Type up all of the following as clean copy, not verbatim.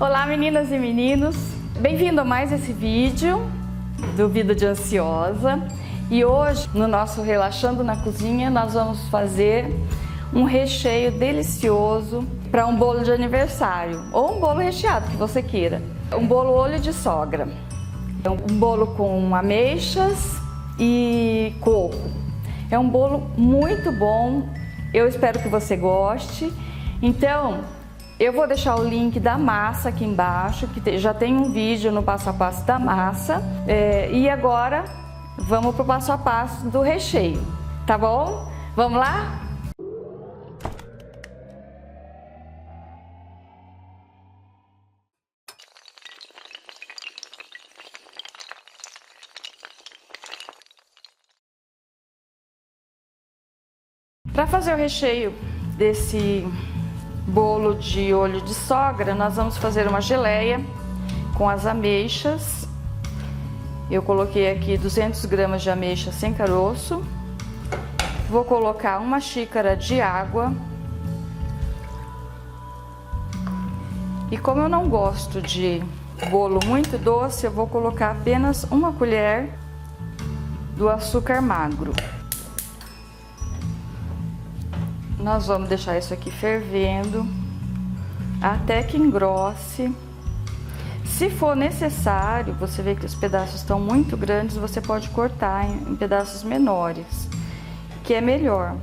Olá meninas e meninos, bem-vindo a mais esse vídeo do Vida de Ansiosa. E hoje, no nosso Relaxando na Cozinha, nós vamos fazer um recheio delicioso para um bolo de aniversário ou um bolo recheado que você queira. Um bolo olho de sogra, um bolo com ameixas e coco. É um bolo muito bom, eu espero que você goste. Então, eu vou deixar o link da massa aqui embaixo, que já tem um vídeo no passo a passo da massa. E agora, vamos pro passo a passo do recheio, tá bom? Vamos lá? Para fazer o recheio desse bolo de olho de sogra, nós vamos fazer uma geleia com as ameixas. Eu coloquei aqui 200 gramas de ameixa sem caroço. Vou colocar uma xícara de água. E como eu não gosto de bolo muito doce, eu vou colocar apenas uma colher do açúcar magro. Nós vamos deixar isso aqui fervendo até que engrosse. Se for necessário, você vê que os pedaços estão muito grandes, você pode cortar em pedaços menores, que é melhor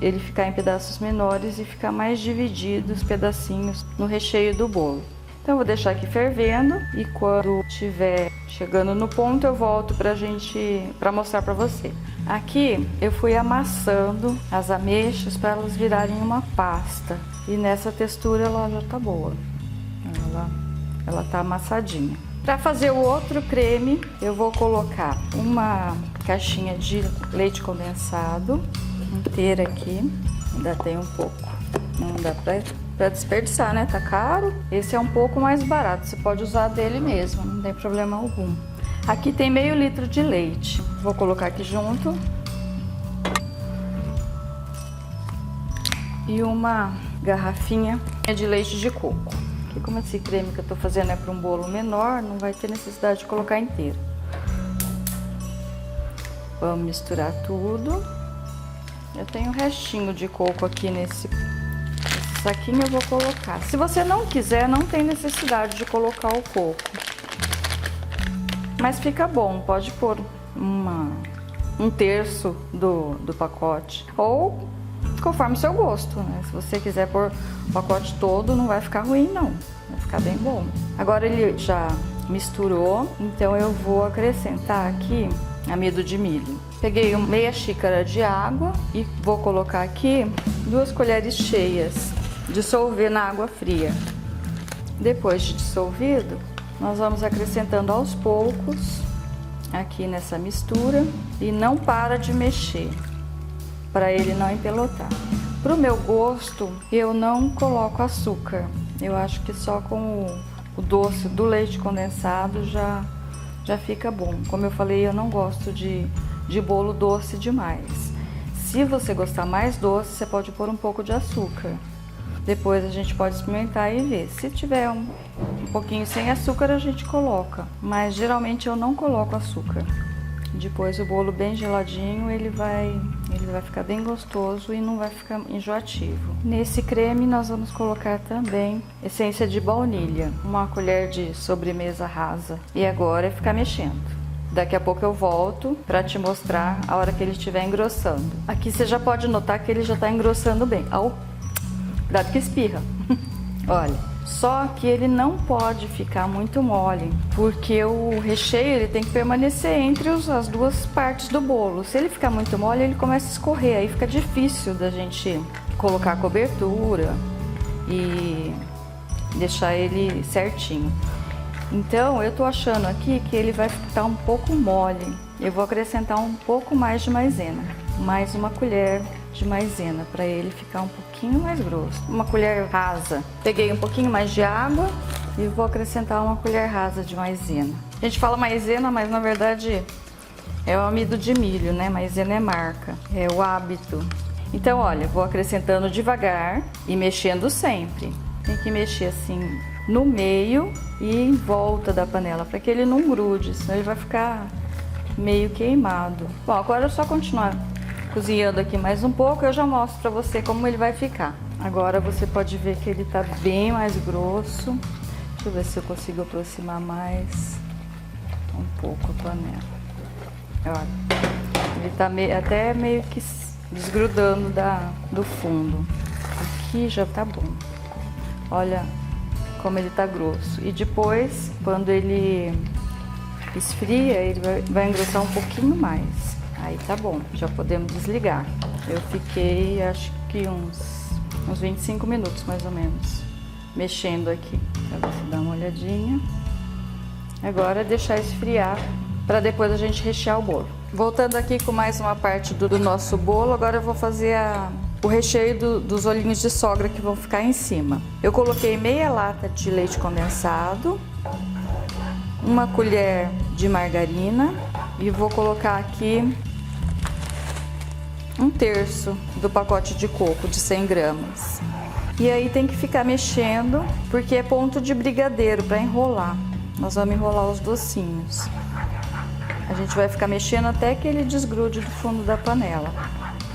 ele ficar em pedaços menores e ficar mais dividido os pedacinhos no recheio do bolo. Então eu vou deixar aqui fervendo e quando estiver chegando no ponto eu volto para mostrar para você. Aqui eu fui amassando as ameixas para elas virarem uma pasta e nessa textura ela já tá boa. Ela tá amassadinha. Para fazer o outro creme, eu vou colocar uma caixinha de leite condensado inteira aqui. Ainda tem um pouco, não dá para desperdiçar, né? Tá caro. Esse é um pouco mais barato, você pode usar dele mesmo, não tem problema algum. Aqui tem meio litro de leite, vou colocar aqui junto. E uma garrafinha de leite de coco. Porque como esse creme que eu tô fazendo é para um bolo menor, não vai ter necessidade de colocar inteiro. Vamos misturar tudo. Eu tenho um restinho de coco aqui nesse saquinho, eu vou colocar. Se você não quiser, não tem necessidade de colocar o coco. Mas fica bom, pode pôr um terço do pacote. Ou conforme o seu gosto, né? Se você quiser pôr o pacote todo, não vai ficar ruim não. Vai ficar bem bom. Agora ele já misturou, então eu vou acrescentar aqui amido de milho. Peguei meia xícara de água e vou colocar aqui 2 colheres cheias. Dissolver na água fria. Depois de dissolvido, nós vamos acrescentando aos poucos aqui nessa mistura e não para de mexer para ele não empelotar. Para o meu gosto, eu não coloco açúcar. Eu acho que só com o doce do leite condensado já fica bom. Como eu falei, eu não gosto de bolo doce demais. Se você gostar mais doce, você pode pôr um pouco de açúcar. Depois a gente pode experimentar e ver. Se tiver um pouquinho sem açúcar, a gente coloca. Mas geralmente eu não coloco açúcar. Depois o bolo bem geladinho, ele vai ficar bem gostoso e não vai ficar enjoativo. Nesse creme nós vamos colocar também essência de baunilha. Uma colher de sobremesa rasa. E agora é ficar mexendo. Daqui a pouco eu volto para te mostrar a hora que ele estiver engrossando. Aqui você já pode notar que ele já está engrossando bem. Cuidado que espirra. Olha, só que ele não pode ficar muito mole, porque o recheio ele tem que permanecer entre as duas partes do bolo. Se ele ficar muito mole, ele começa a escorrer, aí fica difícil da gente colocar a cobertura e deixar ele certinho. Então, eu tô achando aqui que ele vai ficar um pouco mole. Eu vou acrescentar um pouco mais de maisena, mais uma colher de maisena para ele ficar um pouquinho mais grosso. Uma colher rasa. Peguei um pouquinho mais de água e vou acrescentar uma colher rasa de maisena. A gente fala maisena, mas na verdade é o amido de milho, né? Maisena é marca, é o hábito. Então, olha, vou acrescentando devagar e mexendo sempre. Tem que mexer assim no meio e em volta da panela, para que ele não grude, senão ele vai ficar meio queimado. Bom, agora é só continuar cozinhando aqui mais um pouco, eu já mostro para você como ele vai ficar. Agora você pode ver que ele tá bem mais grosso. Deixa eu ver se eu consigo aproximar mais um pouco a panela. Olha, ele tá até meio que desgrudando do fundo. Aqui já tá bom. Olha como ele tá grosso. E depois, quando ele esfria, ele vai engrossar um pouquinho mais. Aí tá bom, já podemos desligar. Eu fiquei, acho que uns 25 minutos mais ou menos, mexendo aqui. Pra você dar uma olhadinha. Agora é deixar esfriar, para depois a gente rechear o bolo. Voltando aqui com mais uma parte do nosso bolo, agora eu vou fazer o recheio dos olhinhos de sogra que vão ficar em cima. Eu coloquei meia lata de leite condensado, uma colher de margarina e vou colocar aqui 1/3 do pacote de coco de 100 gramas. E aí tem que ficar mexendo, porque é ponto de brigadeiro para enrolar. Nós vamos enrolar os docinhos. A gente vai ficar mexendo até que ele desgrude do fundo da panela.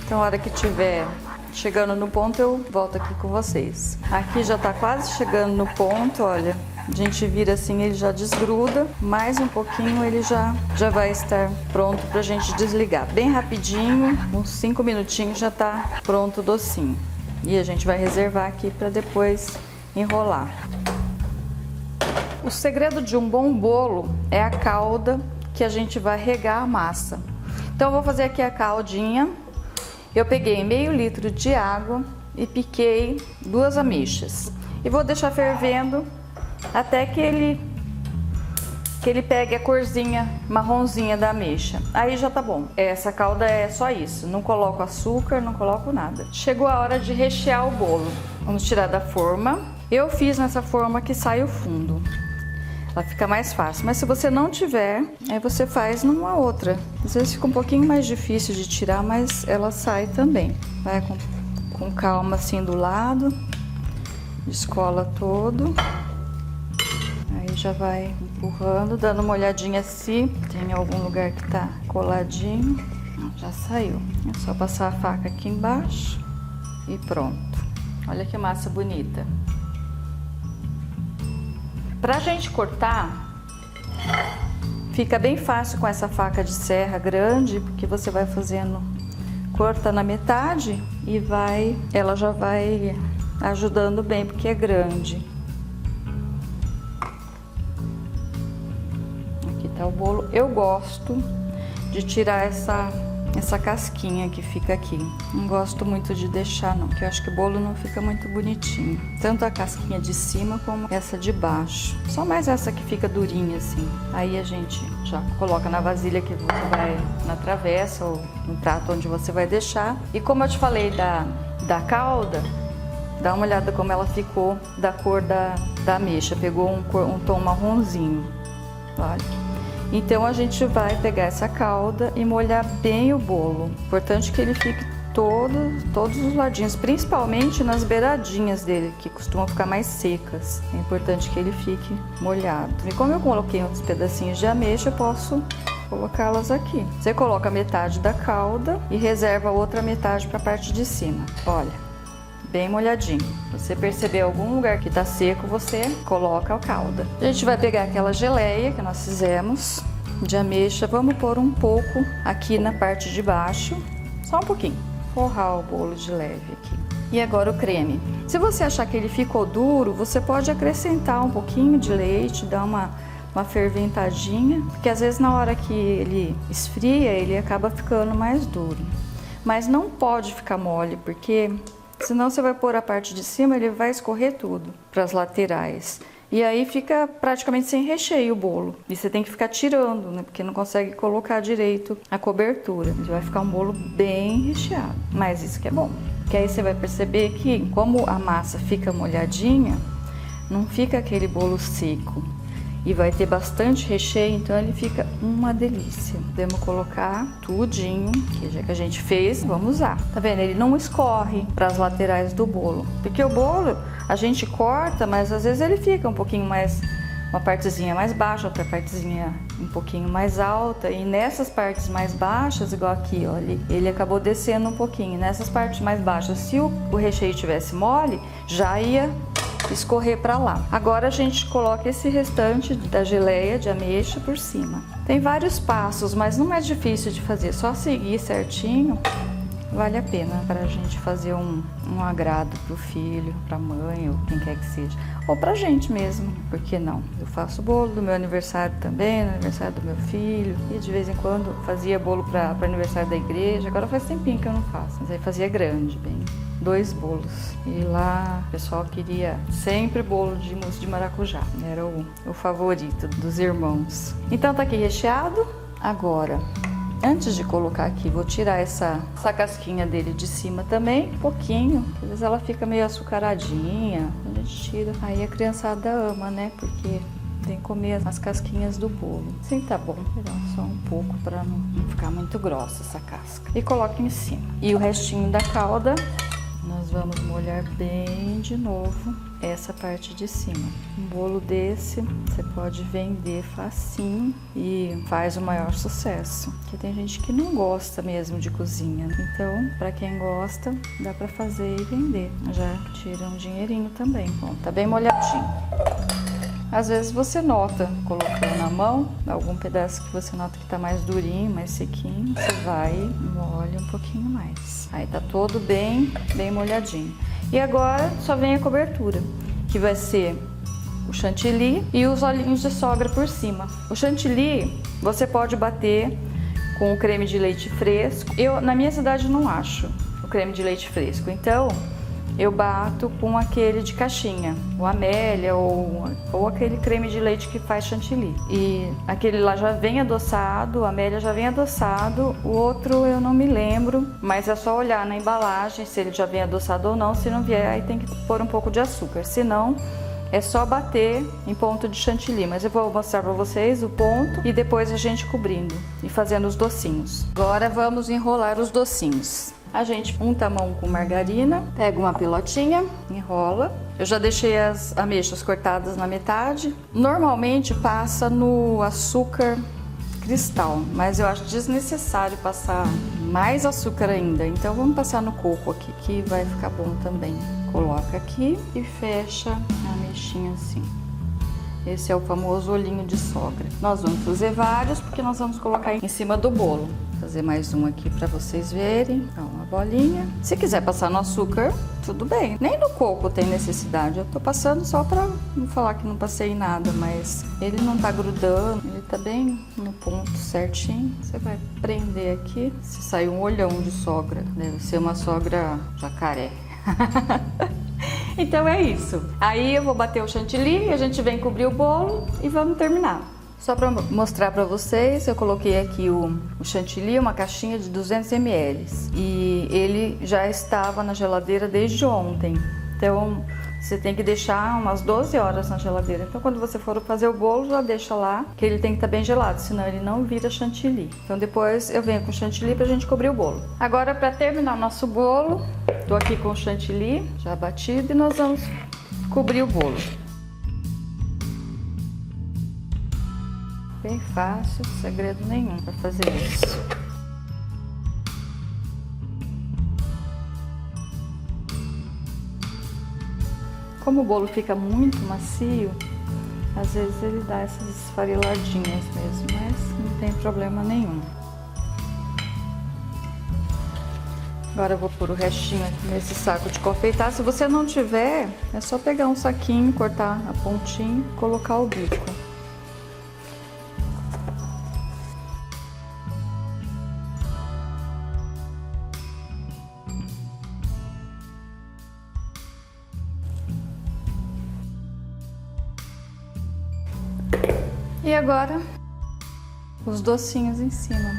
Então, a hora que tiver chegando no ponto, eu volto aqui com vocês. Aqui já tá quase chegando no ponto, olha. A gente vira assim, ele já desgruda. Mais um pouquinho, ele já vai estar pronto pra gente desligar. Bem rapidinho, uns 5 minutinhos já tá pronto o docinho. E a gente vai reservar aqui para depois enrolar. O segredo de um bom bolo é a calda que a gente vai regar a massa. Então eu vou fazer aqui a caldinha. Eu peguei meio litro de água e piquei 2 ameixas. E vou deixar fervendo até que ele pegue a corzinha marronzinha da ameixa. Aí já tá bom. Essa calda é só isso. Não coloco açúcar, não coloco nada. Chegou a hora de rechear o bolo. Vamos tirar da forma. Eu fiz nessa forma que sai o fundo. Ela fica mais fácil. Mas se você não tiver, aí você faz numa outra. Às vezes fica um pouquinho mais difícil de tirar, mas ela sai também. Vai com calma assim do lado. Descola todo. Aí já vai empurrando, dando uma olhadinha se tem algum lugar que tá coladinho. Já saiu. É só passar a faca aqui embaixo e pronto. Olha que massa bonita. Pra gente cortar, fica bem fácil com essa faca de serra grande, porque você vai fazendo, corta na metade e ela já vai ajudando bem, porque é grande. Aqui tá o bolo. Eu gosto de tirar essa casquinha que fica aqui. Não gosto muito de deixar não, porque eu acho que o bolo não fica muito bonitinho. Tanto a casquinha de cima como essa de baixo. Só mais essa que fica durinha assim. Aí a gente já coloca na vasilha que você vai na travessa ou no prato onde você vai deixar. E como eu te falei da calda, dá uma olhada como ela ficou da cor da ameixa. Pegou um tom marronzinho. Olha. Então a gente vai pegar essa calda e molhar bem o bolo. Importante que ele fique todos os ladinhos, principalmente nas beiradinhas dele, que costumam ficar mais secas. É importante que ele fique molhado. E como eu coloquei uns pedacinhos de ameixa, eu posso colocá-las aqui. Você coloca metade da calda e reserva a outra metade para a parte de cima. Olha. Bem molhadinho. Se você perceber algum lugar que tá seco, você coloca a calda. A gente vai pegar aquela geleia que nós fizemos de ameixa, vamos pôr um pouco aqui na parte de baixo, só um pouquinho, forrar o bolo de leve aqui. E agora o creme. Se você achar que ele ficou duro, você pode acrescentar um pouquinho de leite, dar uma ferventadinha, porque às vezes na hora que ele esfria, ele acaba ficando mais duro. Mas não pode ficar mole, porque senão você vai pôr a parte de cima, ele vai escorrer tudo para as laterais. E aí fica praticamente sem recheio o bolo. E você tem que ficar tirando, né? Porque não consegue colocar direito a cobertura. Ele vai ficar um bolo bem recheado. Mas isso que é bom. Porque aí você vai perceber que, como a massa fica molhadinha, não fica aquele bolo seco. e vai ter bastante recheio, então ele fica uma delícia. Podemos colocar tudinho, que já que a gente fez, vamos usar. Tá vendo? Ele não escorre para as laterais do bolo, porque o bolo a gente corta, mas às vezes ele fica um pouquinho mais, uma partezinha mais baixa, outra partezinha um pouquinho mais alta, e nessas partes mais baixas, igual aqui, ó, ele acabou descendo um pouquinho. Nessas partes mais baixas, se o recheio tivesse mole, já ia escorrer para lá. Agora a gente coloca esse restante da geleia de ameixa por cima. Tem vários passos, mas não é difícil de fazer, só seguir certinho. Vale a pena para a gente fazer um agrado pro filho, pra mãe ou quem quer que seja. Ou pra gente mesmo, por que não? Eu faço bolo do meu aniversário também, no aniversário do meu filho. E de vez em quando fazia bolo para aniversário da igreja. Agora faz tempinho que eu não faço, mas aí fazia grande, bem 2 bolos. E lá o pessoal queria sempre bolo de mousse de maracujá. Era o favorito dos irmãos. Então tá aqui recheado. Agora, antes de colocar aqui, vou tirar essa casquinha dele de cima também, um pouquinho. Às vezes ela fica meio açucaradinha, a gente tira. Aí a criançada ama, né? Porque tem que comer as casquinhas do bolo. Sim, tá bom. Vou tirar só um pouco para não ficar muito grossa essa casca. E coloco em cima. E o restinho da calda, nós vamos molhar bem de novo essa parte de cima. Um bolo desse você pode vender facinho e faz o maior sucesso. Porque tem gente que não gosta mesmo de cozinha. Então, para quem gosta, dá para fazer e vender. Já tira um dinheirinho também. Bom, tá bem molhadinho. Às vezes você nota, colocando na mão, algum pedaço que você nota que tá mais durinho, mais sequinho, você vai e molha um pouquinho mais. Aí tá todo bem molhadinho. E agora só vem a cobertura, que vai ser o chantilly e os olhinhos de sogra por cima. O chantilly você pode bater com o creme de leite fresco. Eu, na minha cidade, não acho o creme de leite fresco, então eu bato com aquele de caixinha, o Amélia ou aquele creme de leite que faz chantilly. E aquele lá já vem adoçado, o Amélia já vem adoçado, o outro eu não me lembro, mas é só olhar na embalagem se ele já vem adoçado ou não. Se não vier, aí tem que pôr um pouco de açúcar, se não, é só bater em ponto de chantilly. Mas eu vou mostrar para vocês o ponto e depois a gente cobrindo e fazendo os docinhos. Agora vamos enrolar os docinhos. A gente unta a mão com margarina, pega uma pilotinha, enrola. Eu já deixei as ameixas cortadas na metade. Normalmente passa no açúcar cristal, mas eu acho desnecessário passar mais açúcar ainda. Então vamos passar no coco aqui, que vai ficar bom também. Coloca aqui e fecha a ameixinha assim. Esse é o famoso olhinho de sogra. Nós vamos fazer vários, porque nós vamos colocar em cima do bolo. Vou fazer mais um aqui para vocês verem. Então, uma bolinha. Se quiser passar no açúcar, tudo bem. Nem no coco tem necessidade. Eu tô passando só para não falar que não passei nada, mas ele não tá grudando. Ele tá bem no ponto certinho. Você vai prender aqui. Se sair um olhão de sogra, deve ser uma sogra jacaré. Então é isso. Aí eu vou bater o chantilly, a gente vem cobrir o bolo e vamos terminar. Só para mostrar para vocês, eu coloquei aqui o chantilly, uma caixinha de 200 ml. E ele já estava na geladeira desde ontem. Então você tem que deixar umas 12 horas na geladeira. Então quando você for fazer o bolo, já deixa lá, que ele tem que estar bem gelado, senão ele não vira chantilly. Então depois eu venho com o chantilly pra gente cobrir o bolo. Agora, para terminar o nosso bolo, tô aqui com o chantilly já batido e nós vamos cobrir o bolo. Bem fácil, segredo nenhum para fazer isso. Como o bolo fica muito macio, às vezes ele dá essas esfareladinhas mesmo, mas não tem problema nenhum. Agora eu vou pôr o restinho aqui nesse saco de confeitar. Se você não tiver, é só pegar um saquinho, cortar a pontinha e colocar o bico. E agora, os docinhos em cima.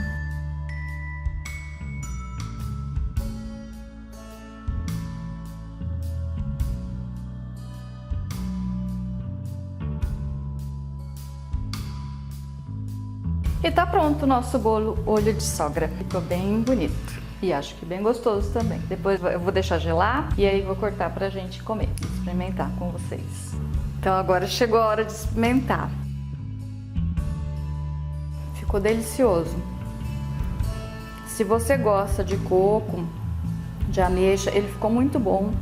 E tá pronto o nosso bolo olho de sogra. Ficou bem bonito. E acho que bem gostoso também. Depois eu vou deixar gelar e aí vou cortar pra gente comer, experimentar com vocês. Então agora chegou a hora de experimentar. Ficou delicioso. Se você gosta de coco, de ameixa, ele ficou muito bom.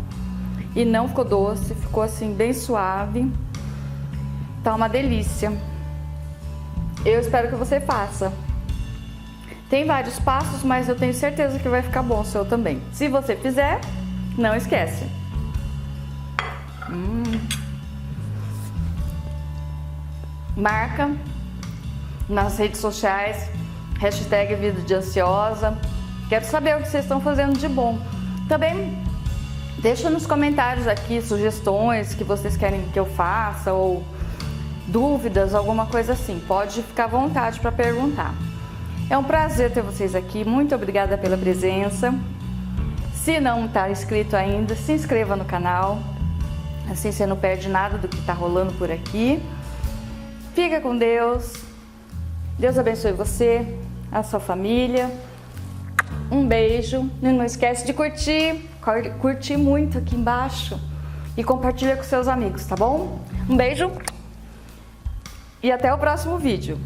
E não ficou doce, ficou assim bem suave. Tá uma delícia. Eu espero que você faça. Tem vários passos, mas eu tenho certeza que vai ficar bom o seu também. Se você fizer, não esquece. Marca nas redes sociais, hashtag Vida de Ansiosa. Quero saber o que vocês estão fazendo de bom. Também deixa nos comentários aqui sugestões que vocês querem que eu faça ou dúvidas, alguma coisa assim. Pode ficar à vontade para perguntar. É um prazer ter vocês aqui. Muito obrigada pela presença. Se não está inscrito ainda, se inscreva no canal. Assim você não perde nada do que está rolando por aqui. Fica com Deus. Deus abençoe você, a sua família. Um beijo. E não esquece de curtir muito aqui embaixo. E compartilha com seus amigos, tá bom? Um beijo. E até o próximo vídeo.